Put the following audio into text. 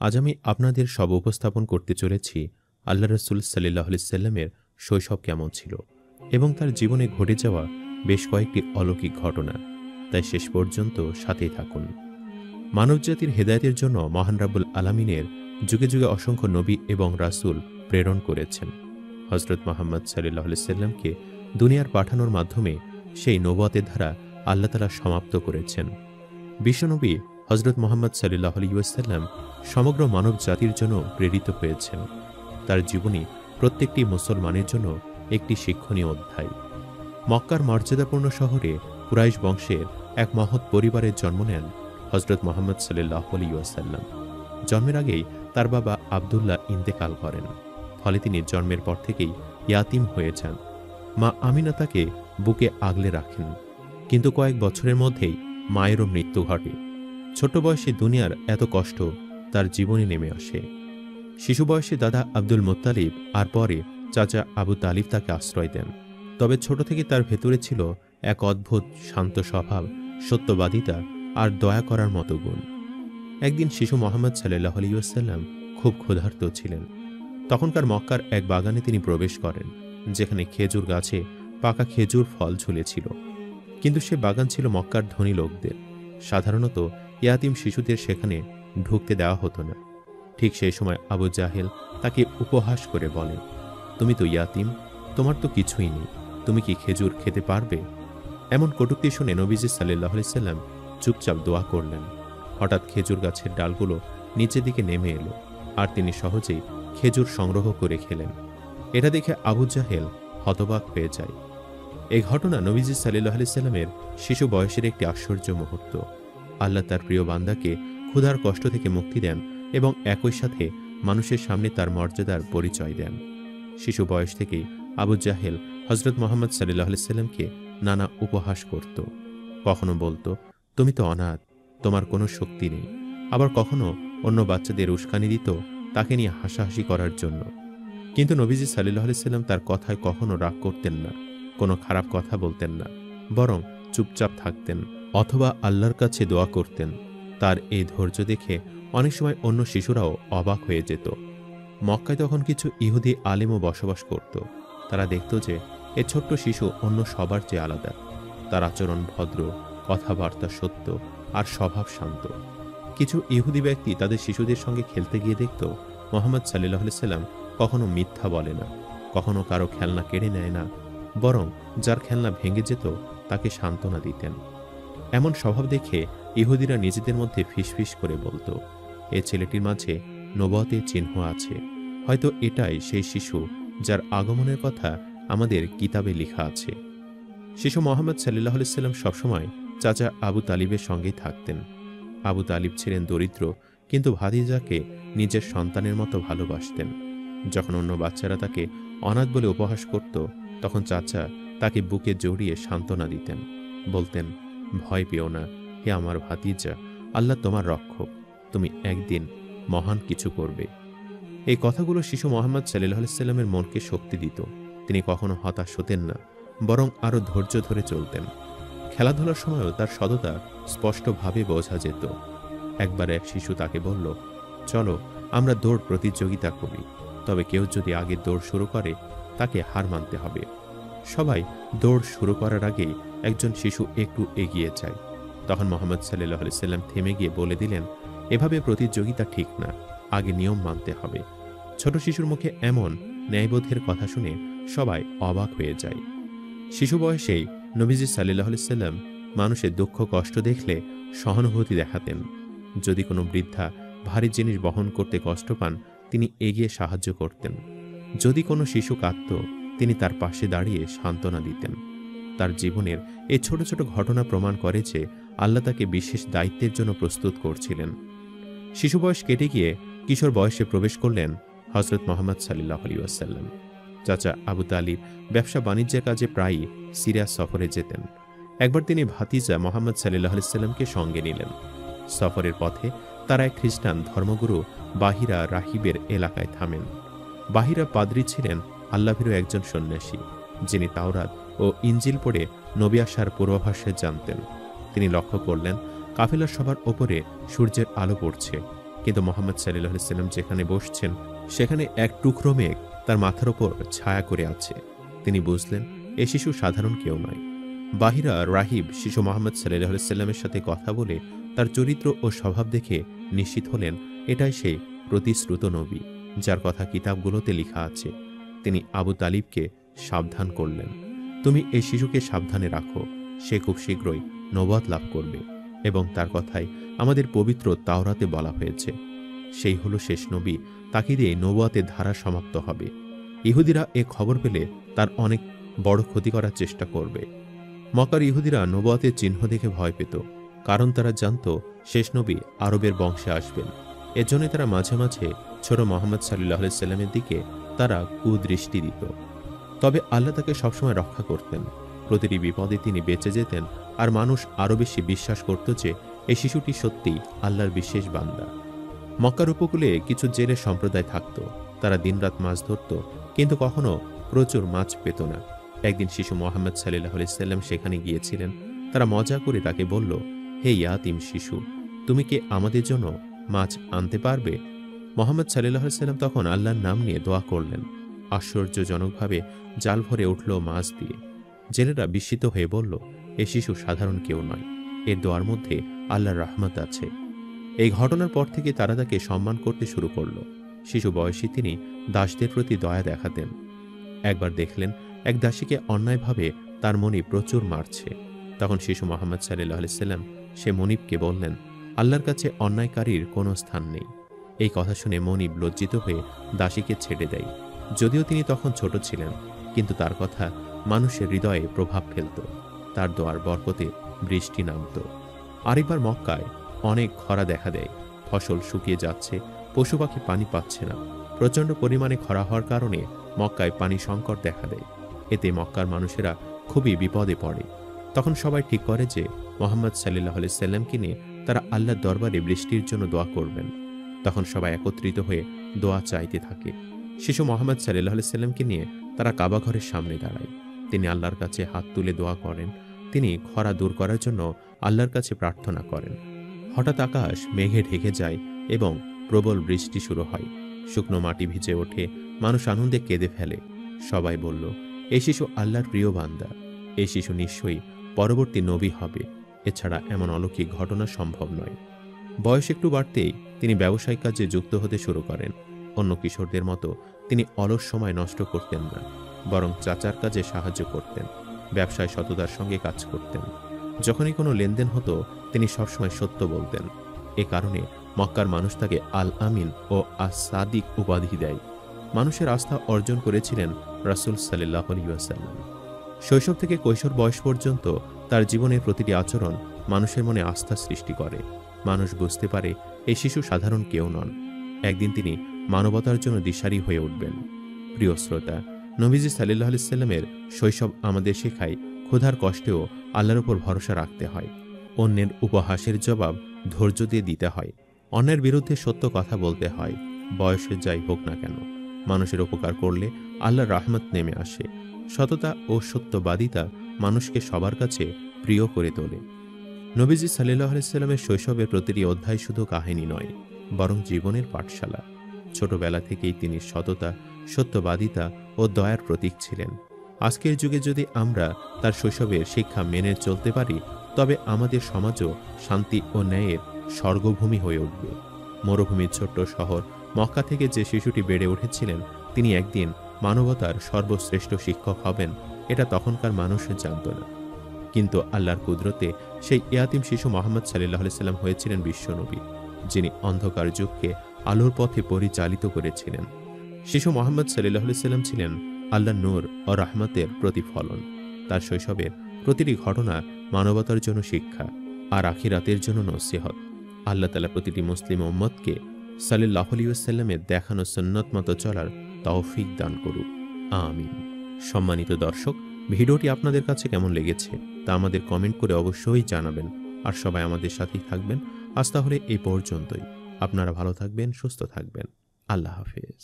আজ আমি আপনাদের সব উপস্থাপন করতে চলেছি আল্লাহ রসুল সাল্লাল্লাহু আলাইহি সাল্লামের শৈশব কেমন ছিল এবং তার জীবনে ঘটে যাওয়া বেশ কয়েকটি অলৌকিক ঘটনা। তাই শেষ পর্যন্ত সাথেই থাকুন। মানবজাতির হেদায়েতের জন্য মহান রাব্বুল আলামিনের যুগে যুগে অসংখ্য নবী এবং রাসূল প্রেরণ করেছেন। হযরত মুহাম্মদ সাল্লাল্লাহু আলাইহি সাল্লামকে দুনিয়ার পাঠানোর মাধ্যমে সেই নবুয়তের ধারা আল্লাহ তাআলা সমাপ্ত করেছেন। বিশ্বনবী হযরত মুহাম্মদ সাল্লাল্লাহু আলাইহি ওয়াসাল্লাম সমগ্র মানব জাতির জন্য প্রেরিত হয়েছেন। তার জীবনী প্রত্যেকটি মুসলমানের জন্য একটি শিক্ষণীয় অধ্যায়। মক্কার মর্যাদাপূর্ণ শহরে কুরাইশ বংশের এক মহৎ পরিবারের জন্ম নেন হযরত মুহাম্মদ সাল্লাল্লাহু আলাইহি ওয়াসাল্লাম। জন্মের আগেই তার বাবা আব্দুল্লাহ ইন্তেকাল করেন। ফলে তিনি জন্মের পর থেকেই ইয়াতিম হয়ে যান। মা আমিনা তাকে বুকে আগলে রাখেন, কিন্তু কয়েক বছরের মধ্যেই মায়েরও মৃত্যু ঘটে। ছোট বয়সে দুনিয়ার এত কষ্ট তার জীবনে নেমে আসে। শিশু বয়সে দাদা আব্দুল মুত্তালিব আর পরে চাচা আবু তালিব তাকে আশ্রয় দেন। তবে ছোট থেকে তার ভেতরে ছিল এক অদ্ভুত শান্ত স্বভাব, সত্যবাদিতা আর দয়া করার মতো গুণ। একদিন শিশু মুহাম্মদ সাল্লাল্লাহু আলাইহি ওয়াসাল্লাম খুব ক্ষুধার্ত ছিলেন। তখনকার মক্কার এক বাগানে তিনি প্রবেশ করেন, যেখানে খেজুর গাছে পাকা খেজুর ফল ঝুলেছিল। কিন্তু সে বাগান ছিল মক্কার ধনী লোকদের। সাধারণত ইয়াতিম শিশুদের সেখানে ঢুকতে দেওয়া হতো না। ঠিক সেই সময় আবু জাহেল তাকে উপহাস করে বলে, তুমি তো ইয়াতিম, তোমার তো কিছুই নেই, তুমি কি খেজুর খেতে পারবে? এমন কটূক্তি শুনে নবীজি সাল্লাল্লাহু আলাইহি সাল্লাম চুপচাপ দোয়া করলেন। হঠাৎ খেজুর গাছের ডালগুলো নিচের দিকে নেমে এলো, আর তিনি সহজেই খেজুর সংগ্রহ করে খেলেন। এটা দেখে আবু জাহেল হতবাক হয়ে যায়। এই ঘটনা নবীজি সাল্লাল্লাহু আলাইহি সাল্লামের শিশু বয়সের একটি আশ্চর্য মুহূর্ত। আল্লাহ তার প্রিয় বান্দাকে ক্ষুধার কষ্ট থেকে মুক্তি দেন এবং একই সাথে মানুষের সামনে তার মর্যাদার পরিচয় দেন। শিশু বয়স থেকেই আবু জাহেল হযরত মুহাম্মদ সাল্লাল্লাহু আলাইহি সাল্লামকে নানা উপহাস করত। কখনো বলতো, তুমি তো অনাথ, তোমার কোনো শক্তি নেই। আবার কখনো অন্য বাচ্চাদের উস্কানি দিত তাকে নিয়ে হাসাহাসি করার জন্য। কিন্তু নবীজি সাল্লাল্লাহু আলাইহি সাল্লাম তার কথায় কখনো রাগ করতেন না, কোনো খারাপ কথা বলতেন না, বরং চুপচাপ থাকতেন অথবা আল্লাহর কাছে দোয়া করতেন। তার এই ধৈর্য দেখে অনেক সময় অন্য শিশুরাও অবাক হয়ে যেত। মক্কায় তখন কিছু ইহুদি আলেমও বসবাস করত। তারা দেখত যে এ ছোট্ট শিশু অন্য সবার চেয়ে আলাদা। তার আচরণ ভদ্র, কথাবার্তা সত্য আর স্বভাব শান্ত। কিছু ইহুদি ব্যক্তি তাদের শিশুদের সঙ্গে খেলতে গিয়ে দেখত মুহাম্মদ সাল্লাল্লাহু আলাইহি সাল্লাম কখনো মিথ্যা বলে না, কখনো কারো খেলনা কেড়ে নেয় না, বরং যার খেলনা ভেঙে যেত তাকে সান্ত্বনা দিতেন। এমন স্বভাব দেখে ইহুদিরা নিজেদের মধ্যে ফিসফিস করে বলতো, এ ছেলেটির মাঝে নবুয়তের চিহ্ন আছে, হয়তো এটাই সেই শিশু যার আগমনের কথা আমাদের কিতাবে লেখা আছে। শিশু মুহাম্মদ সাল্লাল্লাহু আলাইহি সাল্লাম সবসময় চাচা আবু তালিবের সঙ্গেই থাকতেন। আবু তালিব ছিলেন দরিদ্র, কিন্তু ভাতিজাকে নিজের সন্তানের মতো ভালোবাসতেন। যখন অন্য বাচ্চারা তাকে অনাথ বলে উপহাস করত, তখন চাচা তাকে বুকে জড়িয়ে সান্ত্বনা দিতেন, বলতেন, ভয় পেও না, হে আমার ভাতিজা, আল্লাহ তোমার রক্ষক, তুমি একদিন মহান কিছু করবে। এই কথাগুলো শিশু মুহাম্মদ সাল্লাল্লাহু আলাইহি সাল্লামের মনকে শক্তি দিত। তিনি কখনো হতাশ হতেন না, বরং আরও ধৈর্য ধরে চলতেন। খেলাধুলার সময়ও তার সততা স্পষ্টভাবে বোঝা যেত। একবার এক শিশু তাকে বলল, চলো আমরা দৌড় প্রতিযোগিতা করি, তবে কেউ যদি আগে দৌড় শুরু করে তাকে হার মানতে হবে। সবাই দৌড় শুরু করার আগেই একজন শিশু একটু এগিয়ে যায়। তখন মুহাম্মদ সাল্লাল্লাহু আলাইহি সাল্লাম থেমে গিয়ে বলে দিলেন, এভাবে প্রতিযোগিতা ঠিক না, আগে নিয়ম মানতে হবে। ছোট শিশুর মুখে এমন ন্যায়বোধের কথা শুনে সবাই অবাক হয়ে যায়। শিশু বয়সেই নবীজি সাল্লাল্লাহু আলাইহি সাল্লাম মানুষের দুঃখ কষ্ট দেখলে সহানুভূতি দেখাতেন। যদি কোনো বৃদ্ধা ভারী জিনিস বহন করতে কষ্ট পান, তিনি এগিয়ে সাহায্য করতেন। যদি কোনো শিশু কাঁদত, তিনি তার পাশে দাঁড়িয়ে সান্ত্বনা দিতেন। তার জীবনের এই ছোট ছোট ঘটনা প্রমাণ করে যে আল্লাহ তাকে বিশেষ দায়িত্বের জন্য প্রস্তুত করছিলেন। শিশু বয়স কেটে গিয়ে কিশোর বয়সে প্রবেশ করলেন হযরত মুহাম্মদ সাল্লাল্লাহু আলাইহি ওয়াসাল্লাম। চাচা আবু তালিব ব্যবসা বাণিজ্যের কাজে প্রায়ই সিরিয়া সফরে যেতেন। একবার তিনি ভাতিজা মুহাম্মদ সাল্লাল্লাহু আলাইহি সাল্লামকে সঙ্গে নিলেন। সফরের পথে তারা এক খ্রিস্টান ধর্মগুরু বাহিরা রাহিবের এলাকায় থামেন। বাহিরা পাদ্রী ছিলেন আল্লাহভীরু একজন সন্ন্যাসী, যিনি তাওরাত ও ইনজিল পড়ে নবী আসার পূর্বাভাসে জানতেন। তিনি লক্ষ্য করলেন কাফেলার সবার ওপরে সূর্যের আলো পড়ছে। কিন্তু মোহাম্মদ সাল্লাল্লাহু আলাইহি সাল্লাম যেখানে বসছেন সেখানে এক টুকরো মেঘ তার মাথার ওপর ছায়া করে আছে। তিনি বুঝলেন এ শিশু সাধারণ কেউ নয়। বাহিরা রাহিব শিশু মোহাম্মদ সাল্লাল্লাহু আলাইহি সাল্লামের সাথে কথা বলে তার চরিত্র ও স্বভাব দেখে নিশ্চিত হলেন এটাই সেই প্রতিশ্রুত নবী যার কথা কিতাবগুলোতে লেখা আছে। তিনি আবু তালিবকে সাবধান করলেন, তুমি এই শিশুকে সাবধানে রাখো, সে খুব শীঘ্রই নবুয়ত লাভ করবে এবং তার কথাই আমাদের পবিত্র তাওরাতে বলা হয়েছে। সেই হলো শেষ নবী, তাকে দিয়ে নবুয়তের ধারা সমাপ্ত হবে। ইহুদিরা এ খবর পেলে তার অনেক বড় ক্ষতি করার চেষ্টা করবে। মক্কার ইহুদিরা নবুয়তের চিহ্ন দেখে ভয় পেত, কারণ তারা জানত শেষ নবী আরবের বংশে আসবেন। এজন্য তারা মাঝে মাঝে ছোট মোহাম্মদ সাল্লাল্লাহু আলাইহি সাল্লামের দিকে তারা কুদৃষ্টি দিত। তবে আল্লাহ তাকে সবসময় রক্ষা করতেন। প্রতিটি বিপদে তিনি বেঁচে যেতেন, আর মানুষ আরও বেশি বিশ্বাস করত যে এই শিশুটি সত্যিই আল্লাহর বিশেষ বান্দা। মক্কার উপকূলে কিছু জেলে সম্প্রদায় থাকত, তারা দিনরাত মাছ ধরত, কিন্তু কখনো প্রচুর মাছ পেত না। একদিন শিশু মোহাম্মদ সাল্লাল্লাহু আলাইহি সাল্লাম সেখানে গিয়েছিলেন। তারা মজা করে তাকে বলল, হে ইয়াতিম শিশু, তুমি কি আমাদের জন্য মাছ আনতে পারবে? মোহাম্মদ সাল্লাল্লাহু আলাইহি সাল্লাম তখন আল্লাহর নাম নিয়ে দোয়া করলেন। আশ্চর্যজনকভাবে জাল ভরে উঠল মাছ দিয়ে। জেলেরা বিস্মিত হয়ে বলল, এ শিশু সাধারণ কেউ নয়, এর দোয়ার মধ্যে আল্লাহর রহমত আছে। এই ঘটনার পর থেকে তারা তাকে সম্মান করতে শুরু করল। শিশু বয়সী তিনি দাসদের প্রতি দয়া দেখাতেন। একবার দেখলেন এক দাসীকে অন্যায়ভাবে তার মনিব প্রচুর মারছে। তখন শিশু মোহাম্মদ সাল্লাল্লাহু আলাইহি সাল্লাম সে মনিবকে বললেন, আল্লাহর কাছে অন্যায়কারীর কোনো স্থান নেই। এই কথা শুনে মনিব লজ্জিত হয়ে দাসীকে ছেড়ে দেয়। যদিও তিনি তখন ছোট ছিলেন, কিন্তু তার কথা মানুষের হৃদয়ে প্রভাব ফেলত। তার দোয়ার বরকতে বৃষ্টি নামত। আরেকবার মক্কায় অনেক খরা দেখা দেয়। ফসল শুকিয়ে যাচ্ছে, পশু পাখি পানি পাচ্ছে না। প্রচণ্ড পরিমাণে খরা হওয়ার কারণে মক্কায় পানি সংকট দেখা দেয়। এতে মক্কার মানুষেরা খুবই বিপদে পড়ে। তখন সবাই ঠিক করে যে মোহাম্মদ সাল্লাল্লাহু আলাইহি সাল্লামকে নিয়ে তারা আল্লাহর দরবারে বৃষ্টির জন্য দোয়া করবেন। তখন সবাই একত্রিত হয়ে দোয়া চাইতে থাকে। শিশু মোহাম্মদ সাল্লাল্লাহু আলাইহি সাল্লামকে নিয়ে তারা কাবা ঘরের সামনে দাঁড়ায়। তিনি আল্লাহর কাছে হাত তুলে দোয়া করেন। তিনি খরা দূর করার জন্য আল্লাহর কাছে প্রার্থনা করেন। হঠাৎ আকাশ মেঘে ঢেকে যায় এবং প্রবল বৃষ্টি শুরু হয়। শুকনো মাটি ভিজে ওঠে, মানুষ আনন্দে কেঁদে ফেলে। সবাই বলল, এই শিশু আল্লাহর প্রিয় বান্দা, এই শিশু নিশ্চয়ই পরবর্তী নবী হবে। এছাড়া এমন অলৌকিক ঘটনা সম্ভব নয়। বয়স একটু বাড়তেই তিনি ব্যবসায়িক কাজে যুক্ত হতে শুরু করেন। অন্য কিশোরদের মতো তিনি অলস সময় নষ্ট করতেন না, বরং চাচার কাজে সাহায্য করতেন। ব্যবসায় সততার সঙ্গে কাজ করতেন। যখনই কোনো লেনদেন হতো তিনি সবসময় সত্য বলতেন। এ কারণে মক্কার মানুষ তাকে আল আমিন ও আস সাদিক উপাধি দেয়। মানুষের আস্থা অর্জন করেছিলেন রাসূল সাল্লাল্লাহু আলাইহি ওয়াসাল্লাম। শৈশব থেকে কৈশোর বয়স পর্যন্ত তার জীবনের প্রতিটি আচরণ মানুষের মনে আস্থা সৃষ্টি করে। মানুষ বুঝতে পারে এই শিশু সাধারণ কেউ নন। একদিন তিনি মানবতার জন্য দিশারি হয়ে উঠবেন। প্রিয় শ্রোতা, নবীজি সাল্লাল্লাহু আলাইহি সাল্লামের শৈশব আমাদের শেখায় ক্ষুধার কষ্টেও আল্লাহর উপর ভরসা রাখতে হয়। অন্যের উপহাসের জবাব ধৈর্য দিয়ে দিতে হয়। অন্যের বিরুদ্ধে সত্য কথা বলতে হয়। বয়সে যাই হোক না কেন, মানুষের উপকার করলে আল্লাহর রহমত নেমে আসে। সততা ও সত্যবাদিতা মানুষকে সবার কাছে প্রিয় করে তোলে। নবীজি সাল্লাল্লাহু আলাইহি সাল্লামের শৈশবের প্রতিটি অধ্যায় শুধু কাহিনী নয়, বরং জীবনের পাঠশালা। ছোটবেলা থেকেই তিনি সততা, সত্যবাদিতা ও দয়ার প্রতীক ছিলেন। আজকের যুগে যদি আমরা তার শৈশবের শিক্ষা মেনে চলতে পারি, তবে আমাদের সমাজও শান্তি ও ন্যায়ের স্বর্গভূমি হয়ে উঠবে। মরুভূমির ছোট্ট শহর মক্কা থেকে যে শিশুটি বেড়ে উঠেছিলেন, তিনি একদিন মানবতার সর্বশ্রেষ্ঠ শিক্ষক হবেন, এটা তখনকার মানুষ জানত না। কিন্তু আল্লাহর কুদরতে সেই ইয়াতিম শিশু মোহাম্মদ সাল্লাল্লাহু আলাইহি সাল্লাম হয়েছিলেন বিশ্বনবী, যিনি অন্ধকার যুগকে আলোর পথে পরিচালিত করেছিলেন। শিশু মোহাম্মদ সাল্লাল্লাহু আলাইহি সাল্লাম ছিলেন আল্লাহর নূর ও রহমতের প্রতিফলন। তার শৈশবের প্রতিটি ঘটনা মানবতার জন্য শিক্ষা আর আখিরাতের জন্য নসিহত। আল্লাহ তাআলা প্রতিটি মুসলিম উম্মতকে সাল্লাল্লাহু আলাইহি ওয়াসাল্লামের দেখানো সুন্নত মতো চলার তৌফিক দান করুক, আমিন। সম্মানিত দর্শক, ভিডিওটি আপনাদের কাছে কেমন লেগেছে তা আমাদের কমেন্ট করে অবশ্যই জানাবেন। আর সবাই আমাদের সাথেই থাকবেন। আজ তাহলে এই পর্যন্তই। আপনারা ভালো থাকবেন, সুস্থ থাকবেন। আল্লাহ হাফেজ।